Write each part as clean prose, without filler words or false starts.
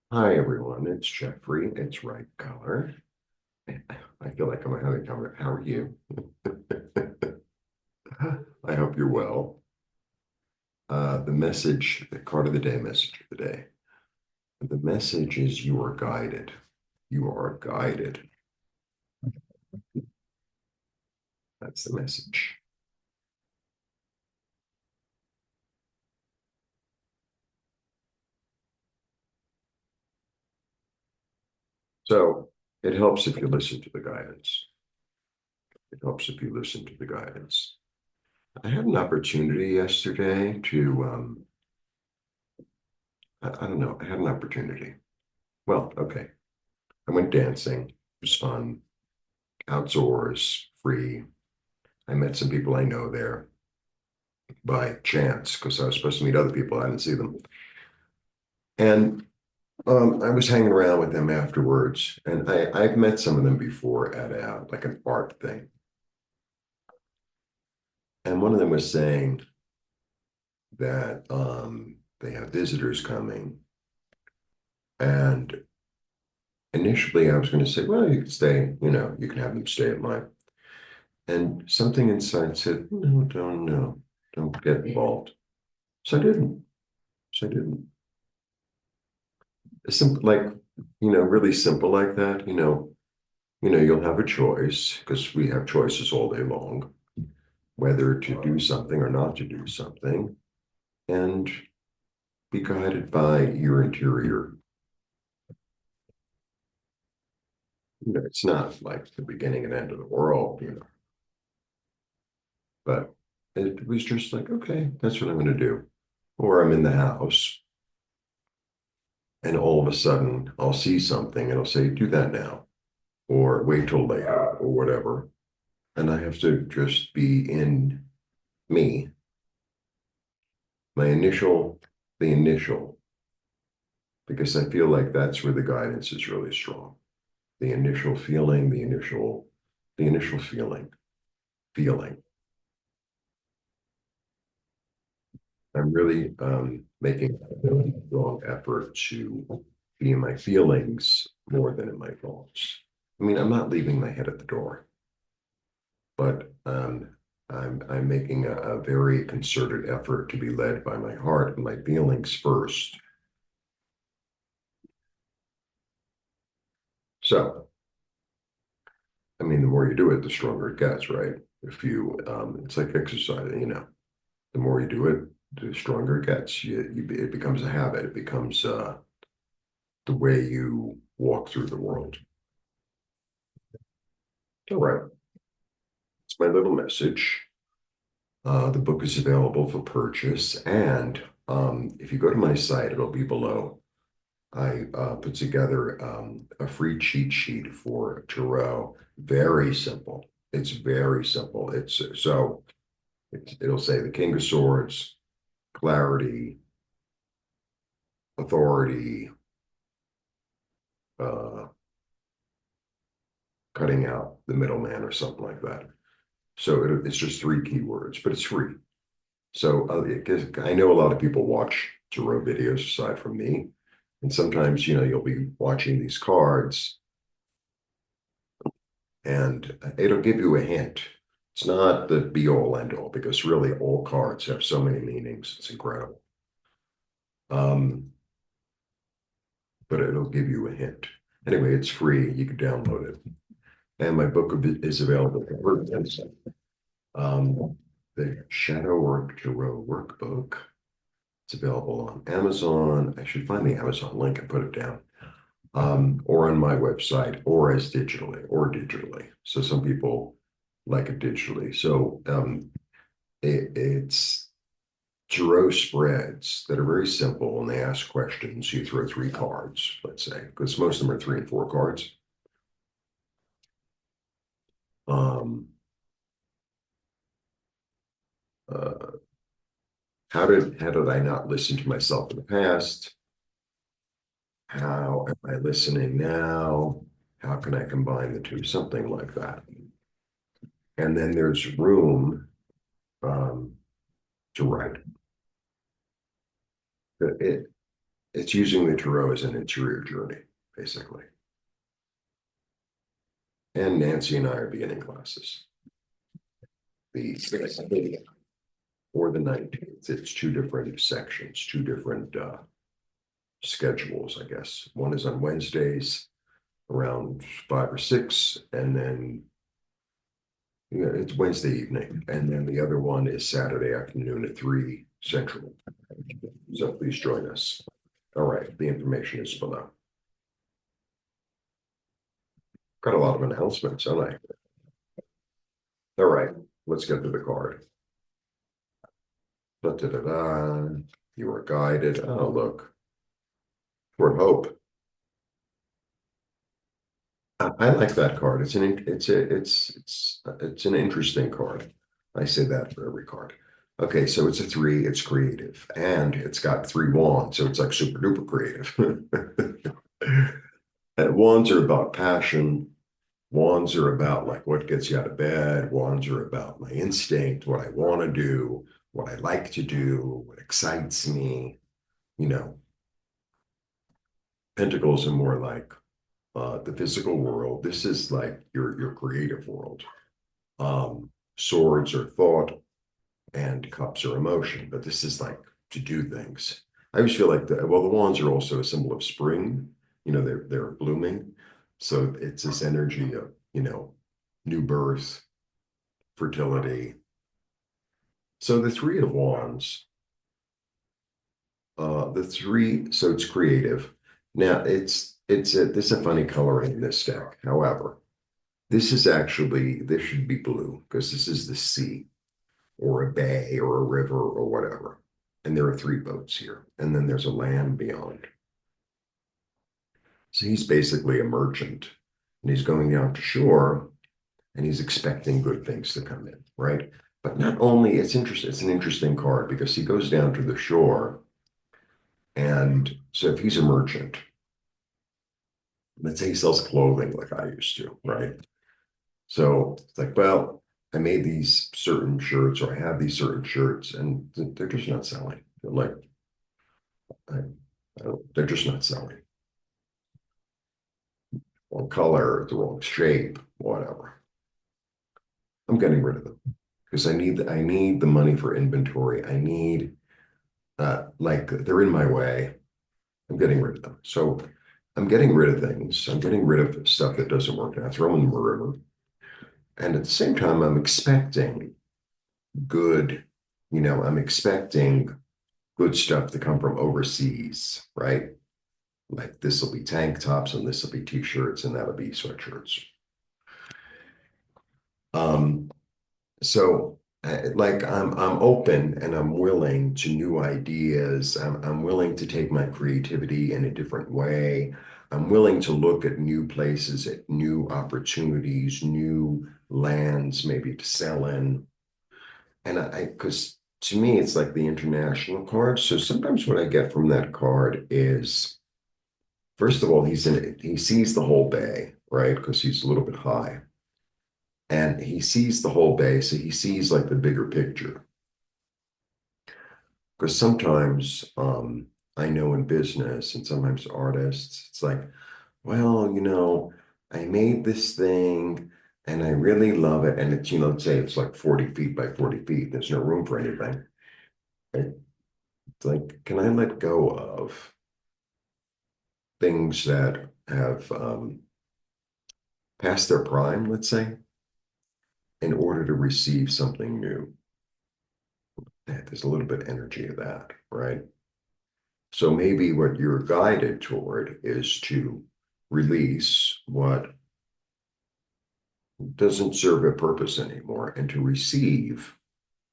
Hi everyone, it's Jeffrey. It's right color. I feel like I'm having color. How are you? I hope you're well. The card of the day, message of the day. The message is you are guided. You are guided. That's the message. So it helps if you listen to the guidance. It helps if you listen to the guidance. I had an opportunity yesterday I don't know, I had an opportunity. Well, okay. I went dancing. It was fun. Outdoors, free. I met some people I know there by chance because I was supposed to meet other people. I didn't see them. And I was hanging around with them afterwards. And I've met some of them before at like an art thing. And one of them was saying that they have visitors coming. And initially I was going to say, well, you can stay, you can have them stay at mine. And something inside said, no, don't get involved. So I didn't. So I didn't. Simple, like, really simple like that, you'll have a choice because we have choices all day long, whether to do something or not to do something, and be guided by your interior. It's not like the beginning and end of the world, but it was just like, okay, that's what I'm going to do. Or I'm in the house and all of a sudden I'll see something and I'll say, do that now, or wait till later, or whatever. And I have to just be in me, my initial, the initial, because I feel like that's where the guidance is really strong. The initial feeling, the initial feeling. I'm really making a really strong effort to be in my feelings more than in my thoughts. I mean, I'm not leaving my head at the door, but I'm making a very concerted effort to be led by my heart and my feelings first. So, I mean, the more you do it, the stronger it gets, right? If you, it's like exercise, the more you do it, the stronger it gets. It becomes a habit. It becomes the way you walk through the world. All right, it's my little message. The book is available for purchase, and if you go to my site, it'll be below. I put together a free cheat sheet for tarot. Very simple. It's very simple. It'll say the King of Swords, clarity, authority, uh, cutting out the middleman or something like that. So it's just three keywords, but it's free. So I know a lot of people watch tarot videos aside from me. And sometimes, you'll be watching these cards and it'll give you a hint. It's not the be all end all because really all cards have so many meanings. It's incredible. Um, but it'll give you a hint. Anyway, it's free. You can download it. And my book is available for purchase. The Shadowwork Tarot Workbook. It's available on Amazon. I should find the Amazon link and put it down. Or on my website, or as digitally. So some people like it digitally. So it's tarot spreads that are very simple and they ask questions. You throw three cards, let's say, because most of them are 3 and 4 cards. Um, uh, how did I not listen to myself in the past? How am I listening now? How can I combine the two? Something like that. And then there's room um, to write. It it's using the tarot as an interior journey, basically. And Nancy and I are beginning classes. The or the 19th. It's two different sections, two different schedules, I guess. One is on Wednesdays around 5 or 6, and then it's Wednesday evening, and then the other one is Saturday afternoon at 3 Central. So please join us. All right, the information is below. Got a lot of announcements, don't I? All right, let's get to the card. Da, da, da, da. You are guided. Oh, look. Toward hope. I like that card. It's an interesting card. I say that for every card. Okay, so it's a 3, it's creative, and it's got 3 wands, so it's like super duper creative. And wands are about passion. Wands are about like what gets you out of bed. Wands are about my instinct, what I want to do, what I like to do, what excites me. You know, pentacles are more like the physical world. This is like your creative world. Swords are thought, and cups are emotion. But this is like to do things. I always feel like the wands are also a symbol of spring. You know, they're blooming, so it's this energy of new birth, fertility. So the 3 of wands, so it's creative. Now this is a funny coloring in this deck. However, this should be blue because this is the sea or a bay or a river or whatever. And there are 3 boats here. And then there's a land beyond. So he's basically a merchant and he's going down to shore and he's expecting good things to come in, right? But not only, it's an interesting card because he goes down to the shore. And so if he's a merchant, let's say he sells clothing like I used to, right? So it's like, well, I made these certain shirts or I have these certain shirts and they're just not selling. They're like, I, they're just not selling. Wrong color, the wrong shape, whatever. I'm getting rid of them because I need the money for inventory. I need like they're in my way. I'm getting rid of them. So I'm getting rid of things. I'm getting rid of stuff that doesn't work. And I throw them in the river. And at the same time, I'm expecting good, I'm expecting good stuff to come from overseas, right? Like this will be tank tops and this will be t-shirts and that'll be sweatshirts. Um, so like I'm open and I'm willing to new ideas. I'm willing to take my creativity in a different way. I'm willing to look at new places, at new opportunities, new lands, maybe to sell in. And because to me, it's like the international card. So sometimes what I get from that card is, first of all, he sees the whole bay, right? Because he's a little bit high. And he sees the whole bay, so he sees like the bigger picture. Because sometimes I know in business and sometimes artists, it's like, well, I made this thing and I really love it. And it's, let's say it's like 40 feet by 40 feet. There's no room for anything. It's like, can I let go of things that have passed their prime, let's say, in order to receive something new? There's a little bit of energy of that, right? So maybe what you're guided toward is to release what doesn't serve a purpose anymore and to receive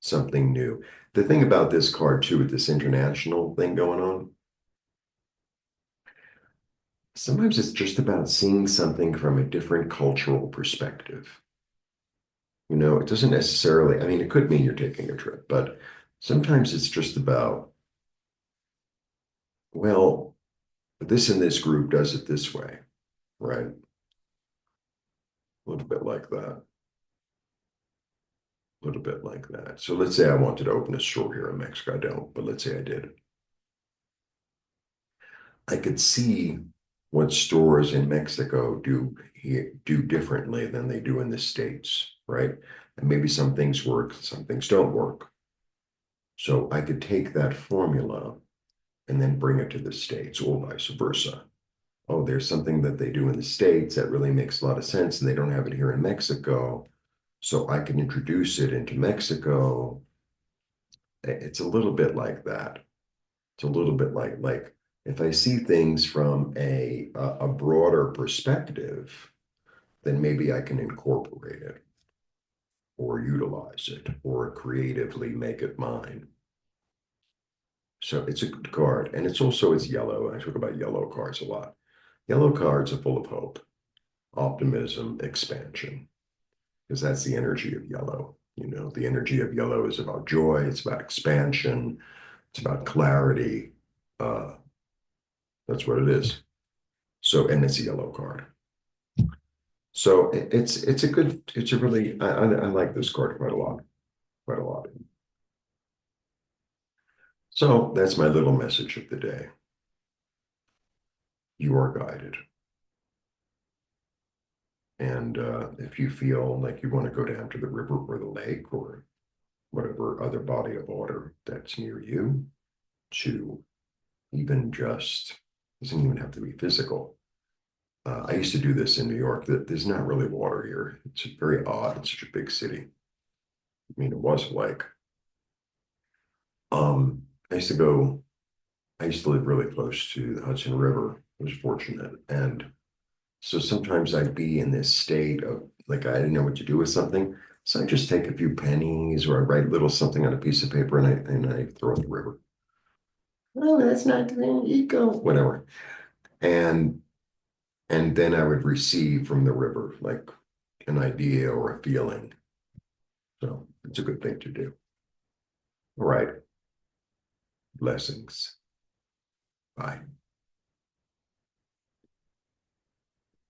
something new. The thing about this card too, with this international thing going on, sometimes it's just about seeing something from a different cultural perspective. It doesn't necessarily, I mean, it could mean you're taking a trip, but sometimes it's just about, well, this and this group does it this way, right? A little bit like that. A little bit like that. So let's say I wanted to open a store here in Mexico. I don't, but let's say I did. I could see what stores in Mexico do differently than they do in the States, right? And maybe some things work, some things don't work. So I could take that formula and then bring it to the States or vice versa. Oh, there's something that they do in the States that really makes a lot of sense and they don't have it here in Mexico. So I can introduce it into Mexico. It's a little bit like that. It's a little bit like if I see things from a broader perspective, then maybe I can incorporate it or utilize it or creatively make it mine. So it's a good card. And it's yellow. I talk about yellow cards a lot. Yellow cards are full of hope, optimism, expansion, because that's the energy of yellow. You know, the energy of yellow is about joy, it's about expansion, it's about clarity. Uh, that's what it is. So, and it's a yellow card. So it's a really I like this card quite a lot, quite a lot. So that's my little message of the day. You are guided. And if you feel like you want to go down to the river or the lake or whatever other body of water that's near you, to even just, doesn't even have to be physical. I used to do this in New York. That there's not really water here. It's very odd. It's such a big city. I mean, it was like, I used to go, I used to live really close to the Hudson River. I was fortunate. And so sometimes I'd be in this state of like, I didn't know what to do with something. So I just take a few pennies or I write a little something on a piece of paper and I throw it in the river. Oh, that's not eco, whatever. And and then I would receive from the river like an idea or a feeling. So it's a good thing to do. All right. Blessings. Bye.